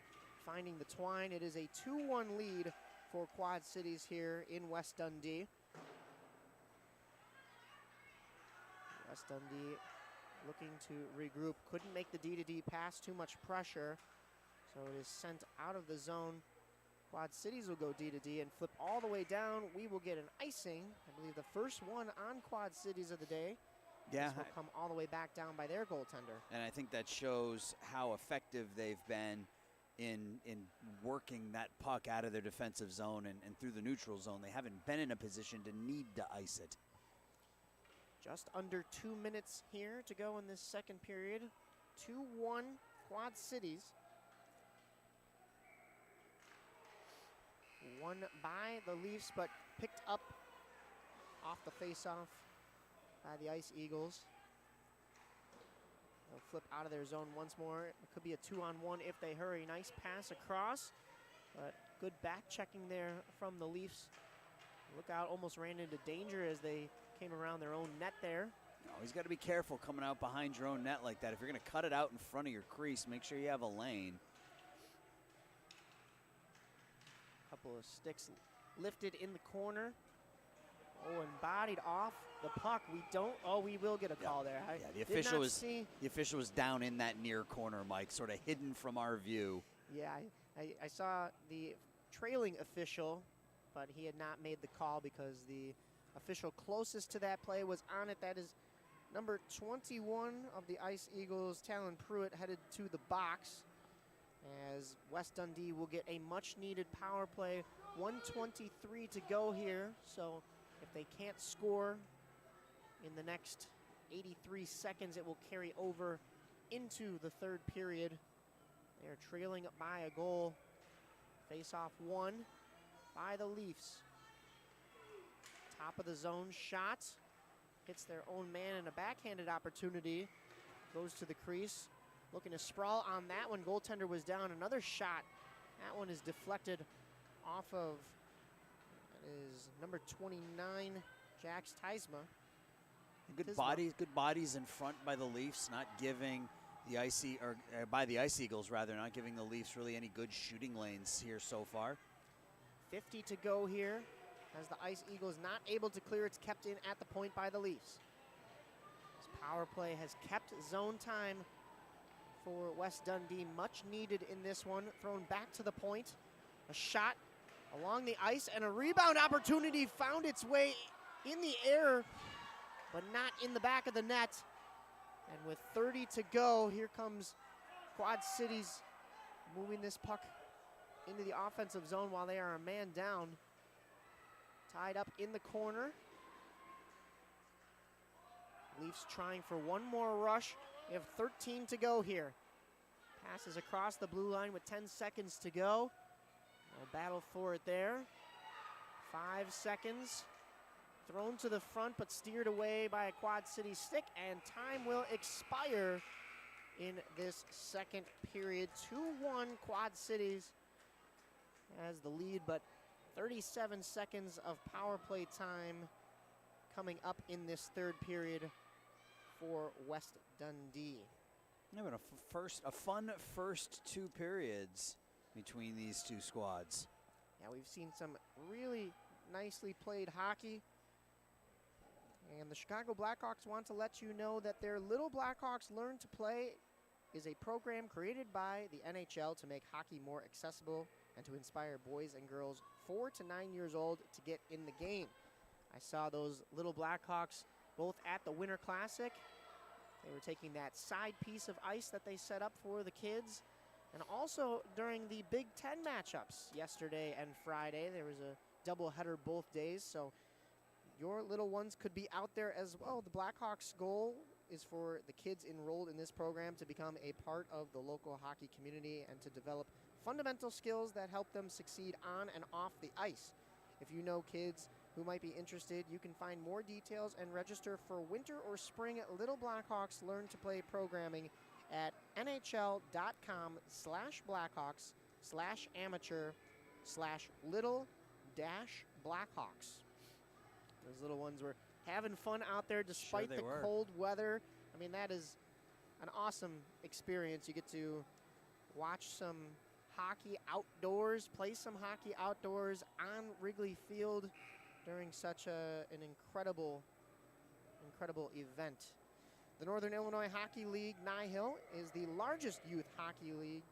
finding the twine. It is a 2-1 lead for Quad Cities here in West Dundee. West Dundee looking to regroup. Couldn't make the D-to-D pass, too much pressure. So it is sent out of the zone. Quad Cities will go D-to-D and flip all the way down. We will get an icing. I believe the first one on Quad Cities of the day. Yeah. This will come all the way back down by their goaltender. And I think that shows how effective they've been in working that puck out of their defensive zone and through the neutral zone. They haven't been in a position to need to ice it. Just under 2 minutes here to go in this second period. 2-1 Quad Cities. Won by the Leafs, but picked up off the face-off by the Ice Eagles. They'll flip out of their zone once more. It could be a 2-on-1 if they hurry. Nice pass across, but good back checking there from the Leafs. Look out, almost ran into danger as they came around their own net there. No, he's got to be careful coming out behind your own net like that. If you're going to cut it out in front of your crease, make sure you have a lane. Couple of sticks lifted in the corner. Oh, and bodied off the puck. We will get a call there. The official was down in that near corner, Mike, sort of hidden from our view. Yeah, I saw the trailing official, but he had not made the call because the official closest to that play was on it. That is number 21 of the Ice Eagles, Talon Pruitt, headed to the box as West Dundee will get a much-needed power play. 1:23 to go here, so if they can't score in the next 83 seconds, it will carry over into the third period. They are trailing by a goal. Face-off won by the Leafs. Top of the zone shot. Hits their own man, and a backhanded opportunity. Goes to the crease. Looking to sprawl on that one. Goaltender was down. Another shot. That one is deflected off of, that is number 29, Jax Tysma. Good bodies in front by the Leafs, not giving the by the Ice Eagles rather, not giving the Leafs really any good shooting lanes here so far. 50 to go here as the Ice Eagles not able to clear. It's kept in at the point by the Leafs. This power play has kept zone time for West Dundee, much needed in this one. Thrown back to the point, a shot along the ice, and a rebound opportunity found its way in the air, but not in the back of the net. And with 30 to go, here comes Quad Cities moving this puck into the offensive zone while they are a man down. Tied up in the corner. Leafs trying for one more rush. We have 13 to go here. Passes across the blue line with 10 seconds to go. No battle for it there. 5 seconds. Thrown to the front but steered away by a Quad City stick, and time will expire in this second period. 2-1 Quad Cities has the lead, but 37 seconds of power play time coming up in this third period for West Dundee. Yeah, but a fun first 2 periods between these two squads. Yeah, we've seen some really nicely played hockey. And the Chicago Blackhawks want to let you know that their Little Blackhawks Learn to Play is a program created by the NHL to make hockey more accessible and to inspire boys and girls 4 to 9 years old to get in the game. I saw those Little Blackhawks both at the Winter Classic. They were taking that side piece of ice that they set up for the kids, and also during the Big Ten matchups yesterday and Friday. There was a doubleheader both days, so your little ones could be out there as well. The Blackhawks' goal is for the kids enrolled in this program to become a part of the local hockey community and to develop fundamental skills that help them succeed on and off the ice. If you know kids who might be interested, you can find more details and register for winter or spring Little Blackhawks Learn to Play programming at nhl.com/blackhawks/amateur/little-blackhawks. Those little ones were having fun out there despite the cold weather. I mean, that is an awesome experience. You get to watch some hockey outdoors, play some hockey outdoors on Wrigley Field during such an incredible event. The Northern Illinois Hockey League, NIHL, is the largest youth hockey league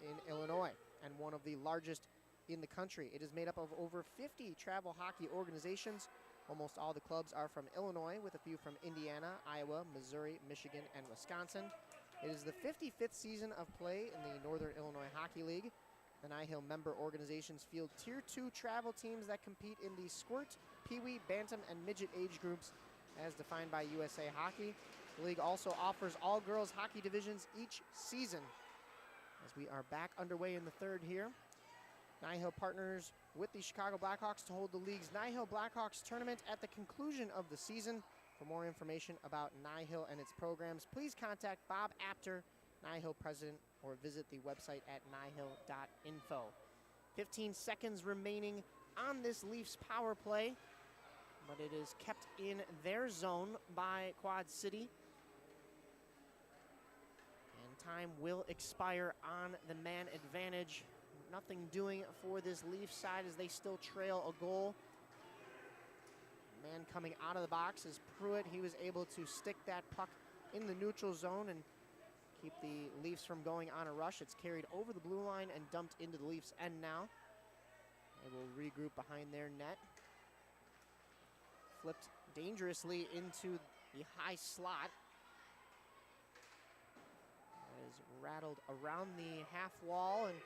in Illinois and one of the largest in the country. It is made up of over 50 travel hockey organizations. Almost all the clubs are from Illinois, with a few from Indiana, Iowa, Missouri, Michigan, and Wisconsin. It is the 55th season of play in the Northern Illinois Hockey League. The NIHL member organizations field Tier 2 travel teams that compete in the squirt, peewee, bantam, and midget age groups as defined by USA Hockey. The league also offers all girls hockey divisions each season. As we are back underway in the third here, NIHL partners with the Chicago Blackhawks to hold the league's NIHL Blackhawks tournament at the conclusion of the season. For more information about NIHL and its programs, please contact Bob Apter, NIHL president, or visit the website at nihil.info. 15 seconds remaining on this Leafs power play, but it is kept in their zone by Quad City. And time will expire on the man advantage. Nothing doing for this Leaf side as they still trail a goal. Man coming out of the box is Pruitt. He was able to stick that puck in the neutral zone and keep the Leafs from going on a rush. It's carried over the blue line and dumped into the Leafs' end now. They will regroup behind their net. Flipped dangerously into the high slot. That is rattled around the half wall and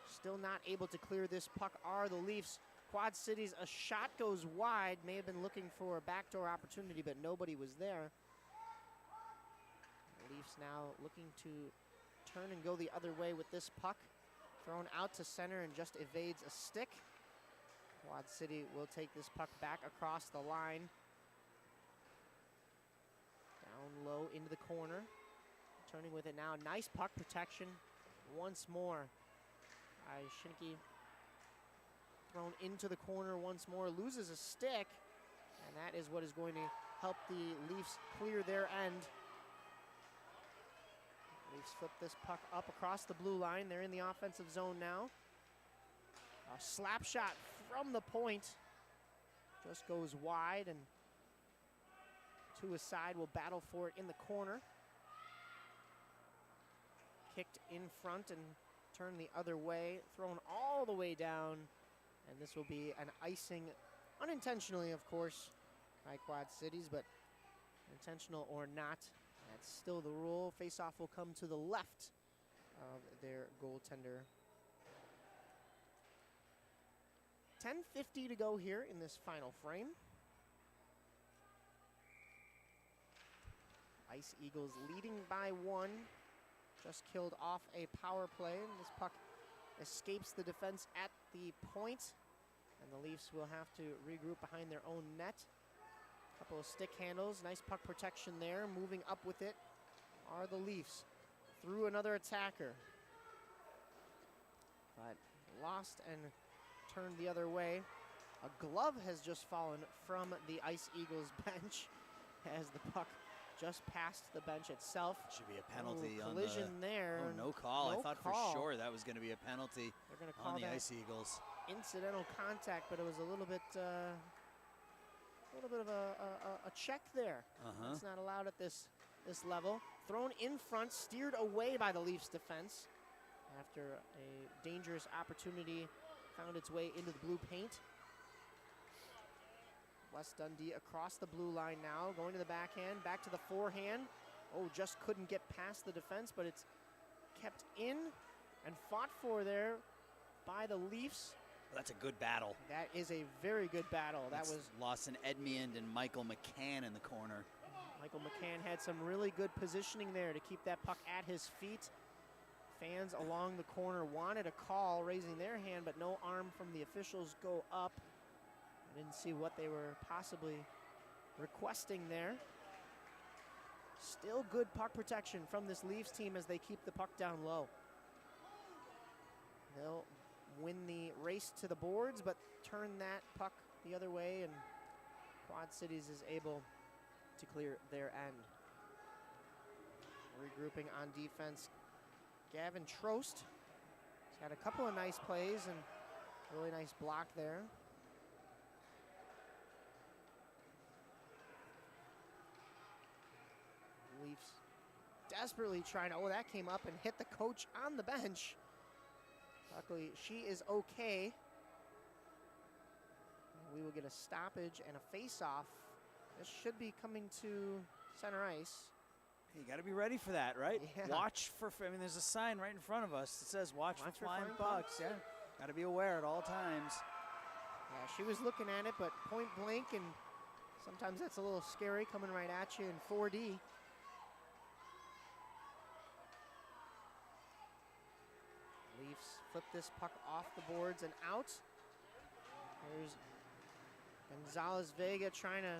still not able to clear this puck are the Leafs. Quad Cities, a shot goes wide. May have been looking for a backdoor opportunity, but nobody was there. The Leafs now looking to turn and go the other way with this puck. Thrown out to center and just evades a stick. Quad City will take this puck back across the line. Down low into the corner. Turning with it now. Nice puck protection once more. Shinke thrown into the corner once more, loses a stick, and that is what is going to help the Leafs clear their end. Leafs flip this puck up across the blue line. They're in the offensive zone now. A slap shot from the point just goes wide, and to his side will battle for it in the corner. Kicked in front and turned the other way, thrown all the way down, and this will be an icing, unintentionally of course, by Quad Cities, but intentional or not, that's still the rule. Face-off will come to the left of their goaltender. 10:50 to go here in this final frame. Ice Eagles leading by 1. Just killed off a power play, and this puck escapes the defense at the point, and the Leafs will have to regroup behind their own net. Couple of stick handles, nice puck protection there. Moving up with it are the Leafs. Through another attacker, but lost and turned the other way. A glove has just fallen from the Ice Eagles bench as the puck just passed the bench itself. Should be a penalty on the collision there. Oh, no call. No I thought call. for sure that was going to be a penalty They're going to call on the that Ice Eagles. incidental contact, but it was a little bit of a check there. It's not allowed at this level. Thrown in front, steered away by the Leafs defense after a dangerous opportunity found its way into the blue paint. West Dundee across the blue line now, going to the backhand, back to the forehand. Oh, just couldn't get past the defense, but it's kept in and fought for there by the Leafs. That's a good battle. That is a very good battle. That's that was Lawson Edmund and Michael McCann in the corner. Michael McCann had some really good positioning there to keep that puck at his feet. Fans along the corner wanted a call, raising their hand, but no arm from the officials go up. I didn't see what they were possibly requesting there. Still good puck protection from this Leafs team as they keep the puck down low. They'll win the race to the boards, but turn that puck the other way, and Quad Cities is able to clear their end. Regrouping on defense, Gavin Trost. He's had a couple of nice plays and really nice block there. Leafs desperately trying to, oh, that came up and hit the coach on the bench. Luckily, she is okay. We will get a stoppage and a face-off. This should be coming to center ice. You got to be ready for that, right? Yeah. Watch for, I mean, there's a sign right in front of us that says watch for flying pucks. Yeah, got to be aware at all times. Yeah, she was looking at it, but point blank, and sometimes that's a little scary coming right at you in 4D. Leafs flip this puck off the boards and out. There's Gonzalez Vega trying to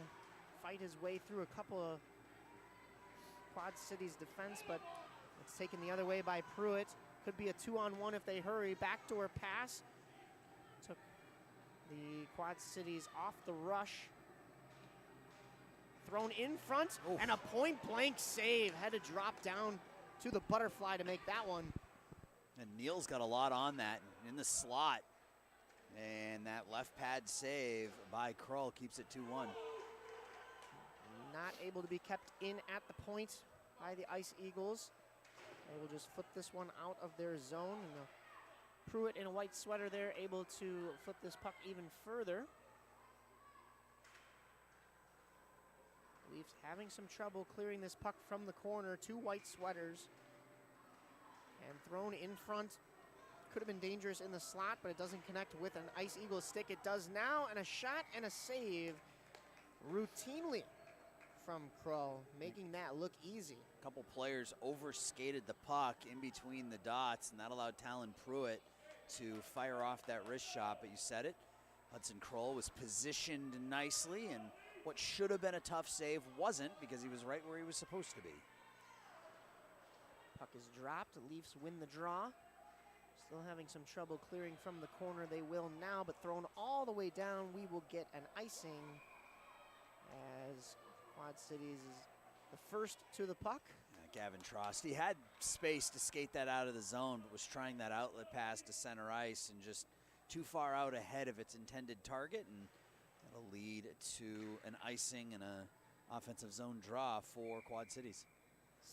fight his way through a couple of Quad Cities defense, but it's taken the other way by Pruitt. Could be a 2-on-1 if they hurry. Backdoor pass. Took the Quad Cities off the rush. Thrown in front, and a point-blank save. Had to drop down to the butterfly to make that one. And Neal's got a lot on that in the slot. And that left pad save by Krull keeps it 2-1. Not able to be kept in at the point by the Ice Eagles. They will just flip this one out of their zone. And Pruitt in a white sweater there, able to flip this puck even further. Leafs having some trouble clearing this puck from the corner. Two white sweaters. And thrown in front. Could have been dangerous in the slot, but it doesn't connect with an Ice Eagle stick. It does now, and a shot and a save routinely from Krull, making that look easy. A couple players overskated the puck in between the dots, and that allowed Talon Pruitt to fire off that wrist shot, but you said it. Hudson Krull was positioned nicely, and what should have been a tough save wasn't, because he was right where he was supposed to be. Puck is dropped. The Leafs win the draw. Still having some trouble clearing from the corner. They will now, but thrown all the way down. We will get an icing as Quad Cities is the first to the puck. Gavin Trost, he had space to skate that out of the zone, but was trying that outlet pass to center ice and just too far out ahead of its intended target, and that'll lead to an icing and a offensive zone draw for Quad Cities.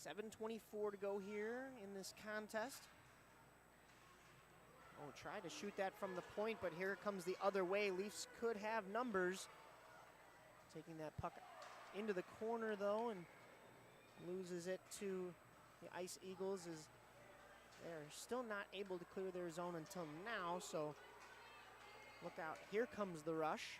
7:24 to go here in this contest. Oh, tried to shoot that from the point, but here it comes the other way. Leafs could have numbers. Taking that puck into the corner, though, and loses it to the Ice Eagles, as they're still not able to clear their zone until now, so look out. Here comes the rush.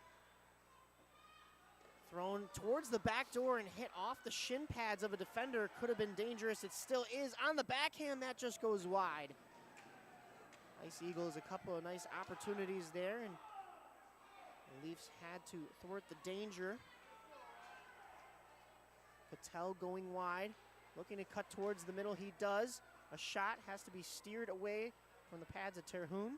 Thrown towards the back door and hit off the shin pads of a defender. Could have been dangerous. It still is. On the backhand, that just goes wide. Ice Eagles, a couple of nice opportunities there, and the Leafs had to thwart the danger. Patel going wide, looking to cut towards the middle. He does. A shot has to be steered away from the pads of Terhune.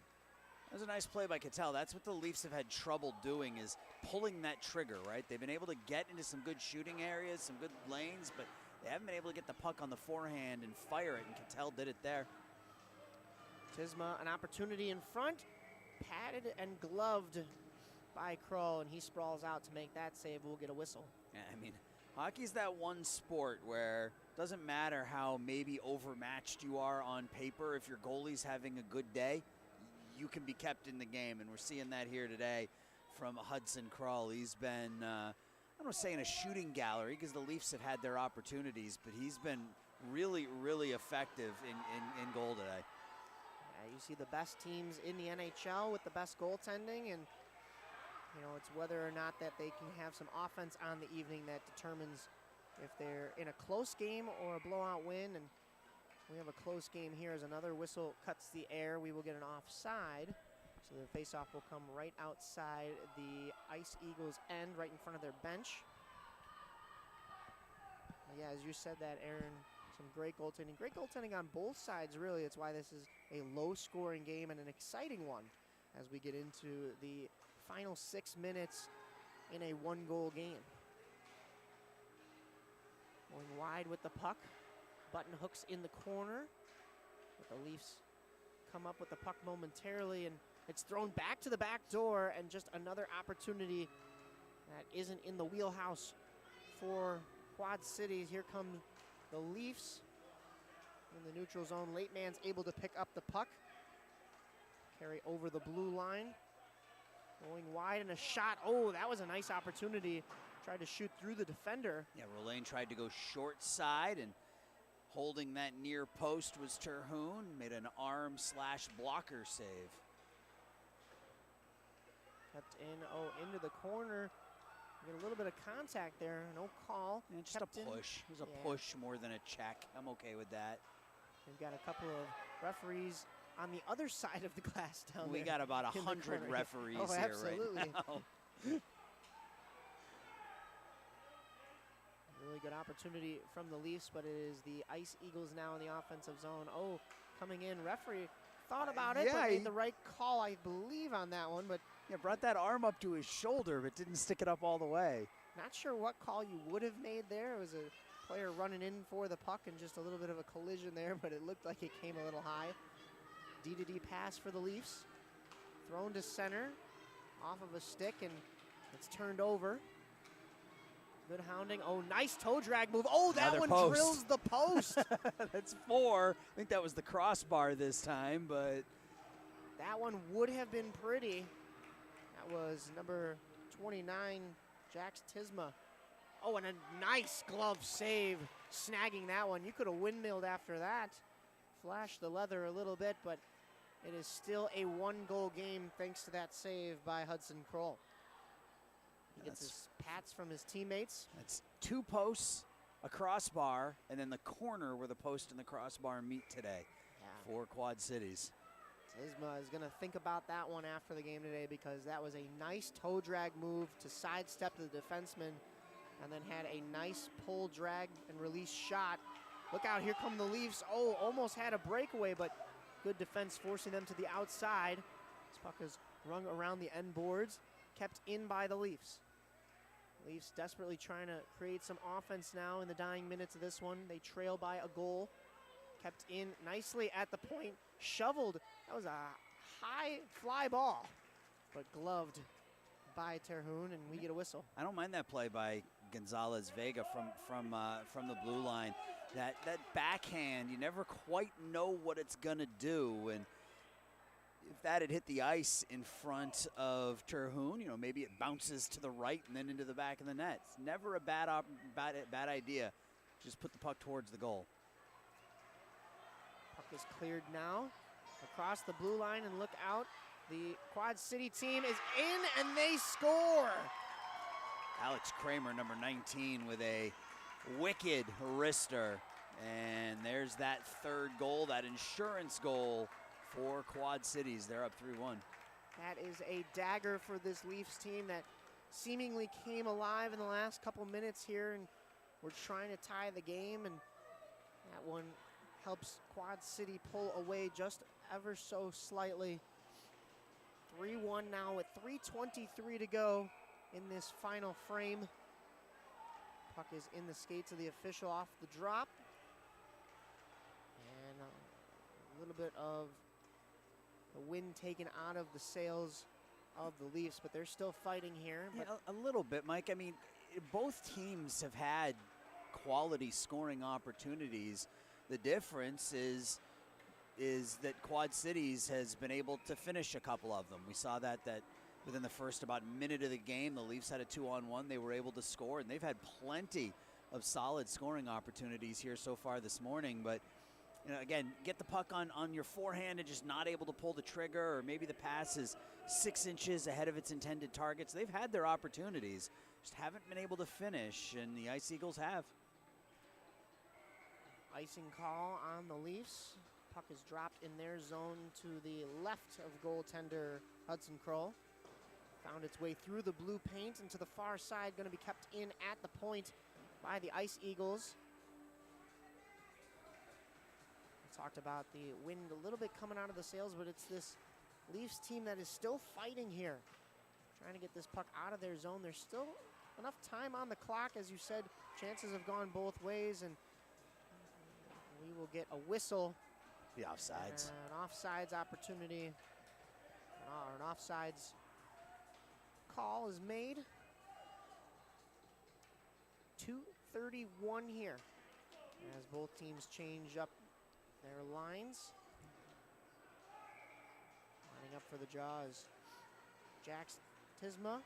That was a nice play by Cattell. That's what the Leafs have had trouble doing, is pulling that trigger, right? They've been able to get into some good shooting areas, some good lanes, but they haven't been able to get the puck on the forehand and fire it, and Cattell did it there. Tisma, an opportunity in front, padded and gloved by Krull, and he sprawls out to make that save. We'll get a whistle. Yeah, I mean, hockey's that one sport where it doesn't matter how maybe overmatched you are on paper. If your goalie's having a good day, you can be kept in the game, and we're seeing that here today from Hudson Krull. He's been, I don't want to say in a shooting gallery because the Leafs have had their opportunities, but he's been really, really effective in goal today. Yeah, you see the best teams in the NHL with the best goaltending, and you know, it's whether or not that they can have some offense on the evening that determines if they're in a close game or a blowout win. And we have a close game here as another whistle cuts the air. We will get an offside. So the faceoff will come right outside the Ice Eagles end, right in front of their bench. Yeah, as you said that, Aaron, some great goaltending. Great goaltending on both sides, really. It's why this is a low-scoring game and an exciting one as we get into the final 6 minutes in a one-goal game. Going wide with the puck. Button hooks in the corner. But the Leafs come up with the puck momentarily, and it's thrown back to the back door, and just another opportunity that isn't in the wheelhouse for Quad Cities. Here come the Leafs in the neutral zone. Late man's able to pick up the puck. Carry over the blue line. Going wide and a shot. Oh, that was a nice opportunity. Tried to shoot through the defender. Yeah, Rolane tried to go short side, and holding that near post was Terhune. Made an arm/blocker save. Kept in, into the corner. Get a little bit of contact there. No call. Yeah, just a push. It was a push more than a check. I'm okay with that. We've got a couple of referees on the other side of the glass down there. We got about 100 referees here absolutely. right now. Really good opportunity from the Leafs, but it is the Ice Eagles now in the offensive zone. Oh, coming in, referee thought about it, but made the right call, I believe, on that one. But yeah, brought that arm up to his shoulder, but didn't stick it up all the way. Not sure what call you would have made there. It was a player running in for the puck and just a little bit of a collision there, but it looked like it came a little high. D-to-D pass for the Leafs. Thrown to center, off of a stick, and it's turned over. Good hounding. Oh, nice toe drag move. Oh, that one drills the post. That's 4. I think that was the crossbar this time, but that one would have been pretty. That was number 29, Jax Tisma. Oh, and a nice glove save, snagging that one. You could have windmilled after that. Flashed the leather a little bit, but it is still a one-goal game thanks to that save by Hudson Krull. He gets his pats from his teammates. That's 2 posts, a crossbar, and then the corner where the post and the crossbar meet today for Quad Cities. Tisma is going to think about that one after the game today, because that was a nice toe drag move to sidestep the defenseman, and then had a nice pull, drag, and release shot. Look out, here come the Leafs. Oh, almost had a breakaway, but good defense forcing them to the outside. This puck is rung around the end boards, kept in by the Leafs. Leafs desperately trying to create some offense now in the dying minutes of this one. They trail by a goal. Kept in nicely at the point. Shoveled. That was a high fly ball, but gloved by Terhune, and we get a whistle. I don't mind that play by Gonzalez Vega from the blue line. That backhand, you never quite know what it's gonna do, and if that had hit the ice in front of Terhune, you know, maybe it bounces to the right and then into the back of the net. It's never a bad idea. Just put the puck towards the goal. Puck is cleared now across the blue line, and look out. The Quad City team is in, and they score. Alex Kramer, number 19, with a wicked wrister. And there's that third goal, that insurance goal for Quad Cities. They're up 3-1. That is a dagger for this Leafs team that seemingly came alive in the last couple minutes here, and we're trying to tie the game, and that one helps Quad City pull away just ever so slightly. 3-1 now with 3:23 to go in this final frame. Puck is in the skates of the official off the drop. And a little bit of the wind taken out of the sails of the Leafs, but they're still fighting here. Yeah, a little bit, Mike. I mean, both teams have had quality scoring opportunities. The difference is that Quad Cities has been able to finish a couple of them. We saw that within the first about minute of the game, the Leafs had a 2-on-1. They were able to score, and they've had plenty of solid scoring opportunities here so far this morning. But, you know, again, get the puck on your forehand and just not able to pull the trigger, or maybe the pass is 6 inches ahead of its intended targets. They've had their opportunities, just haven't been able to finish, and the Ice Eagles have. Icing call on the Leafs. Puck is dropped in their zone to the left of goaltender Hudson Kroll. Found its way through the blue paint and to the far side, going to be kept in at the point by the Ice Eagles. We talked about the wind a little bit coming out of the sails, but it's this Leafs team that is still fighting here, trying to get this puck out of their zone. There's still enough time on the clock. As you said, chances have gone both ways, and we will get a whistle. The offsides. An offsides opportunity. An offsides call is made. 2:31 here as both teams change up their lines. Lining up for the jaws. Jax Tisma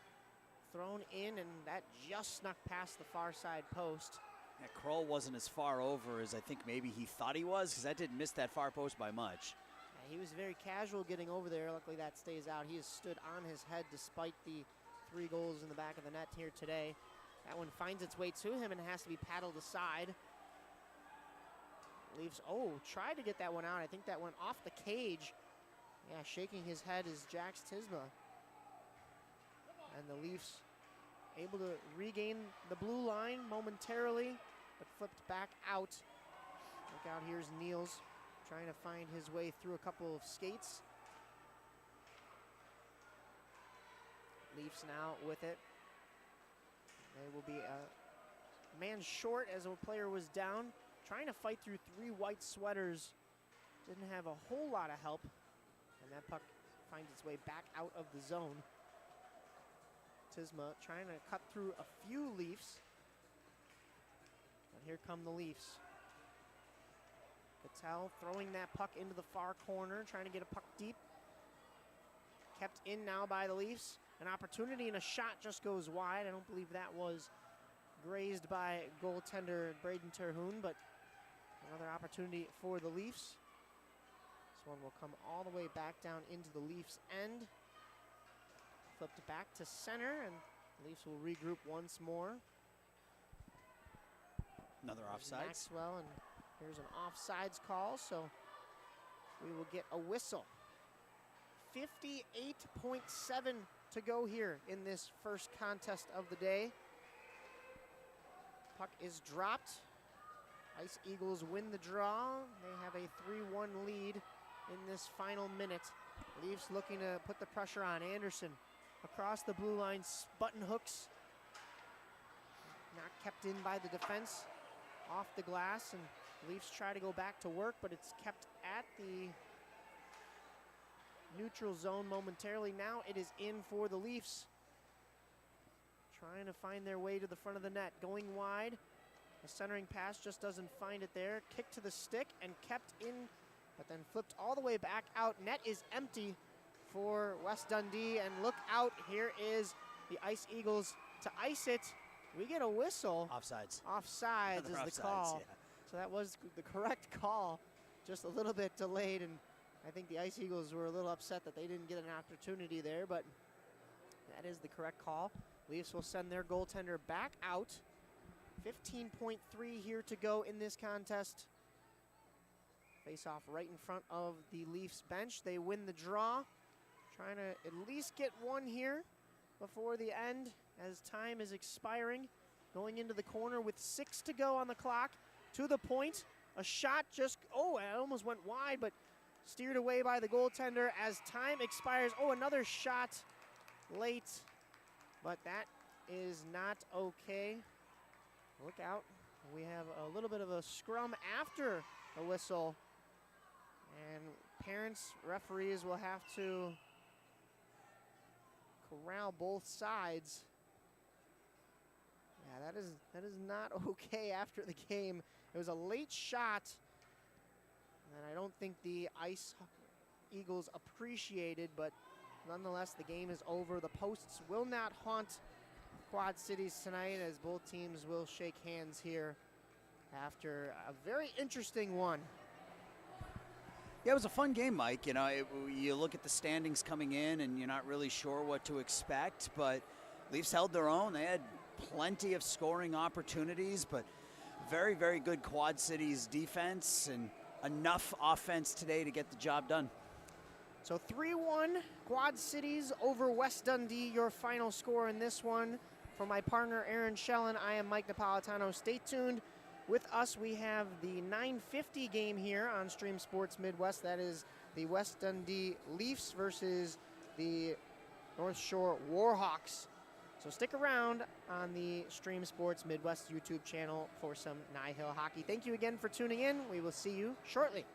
thrown in, and that just snuck past the far side post. Yeah, Kroll wasn't as far over as I think maybe he thought he was, because that didn't miss that far post by much. Yeah, he was very casual getting over there. Luckily that stays out. He has stood on his head despite the 3 goals in the back of the net here today. That one finds its way to him and has to be paddled aside. Leafs, tried to get that one out. I think that went off the cage. Yeah, shaking his head is Jax Tisma. And the Leafs able to regain the blue line momentarily, but flipped back out. Look out, here's Niels trying to find his way through a couple of skates. Leafs now with it. They will be a man short as a player was down, trying to fight through 3 white sweaters. Didn't have a whole lot of help, and that puck finds its way back out of the zone. Tisma trying to cut through a few Leafs. But here come the Leafs. Patel throwing that puck into the far corner, trying to get a puck deep. Kept in now by the Leafs. An opportunity and a shot just goes wide. I don't believe that was grazed by goaltender Braden Terhune, but another opportunity for the Leafs. This one will come all the way back down into the Leafs' end. Flipped back to center, and Leafs will regroup once more. Another offsides. Maxwell, and here's an offsides call, so we will get a whistle. 58.7 to go here in this first contest of the day. Puck is dropped. Ice Eagles win the draw. They have a 3-1 lead in this final minute. Leafs looking to put the pressure on. Anderson across the blue line, button hooks kept in by the defense off the glass, and Leafs try to go back to work, but it's kept at the neutral zone momentarily. Now it is in for the Leafs. Trying to find their way to the front of the net. Going wide. The centering pass just doesn't find it there. Kick to the stick and kept in, but then flipped all the way back out. Net is empty for West Dundee, and look out. Here is the Ice Eagles to ice it. We get a whistle. Offsides. Offsides is the call. Yeah. So that was the correct call, just a little bit delayed, and I think the Ice Eagles were a little upset that they didn't get an opportunity there, but that is the correct call. Leafs will send their goaltender back out. 15.3 here to go in this contest. Face off right in front of the Leafs bench. They win the draw. Trying to at least get one here before the end as time is expiring. Going into the corner with 6 to go on the clock. To the point. A shot just, oh, it almost went wide, but steered away by the goaltender as time expires. Oh, another shot late, but that is not okay. Look out. We have a little bit of a scrum after the whistle, and parents, referees will have to corral both sides. Yeah, that is not okay after the game. It was a late shot, and I don't think the Ice Eagles appreciated, but nonetheless, the game is over. The posts will not haunt Quad Cities tonight, as both teams will shake hands here after a very interesting one. Yeah, it was a fun game, Mike. You know, you look at the standings coming in, and you're not really sure what to expect, but Leafs held their own. They had plenty of scoring opportunities, but very, very good Quad Cities defense and enough offense today to get the job done. So 3-1 Quad Cities over West Dundee, your final score in this one. For my partner Aaron Schellen, I am Mike Napolitano. Stay tuned. With us, we have the 9:50 game here on Stream Sports Midwest. That is the West Dundee Leafs versus the North Shore Warhawks. So stick around on the Stream Sports Midwest YouTube channel for some NIHL hockey. Thank you again for tuning in. We will see you shortly.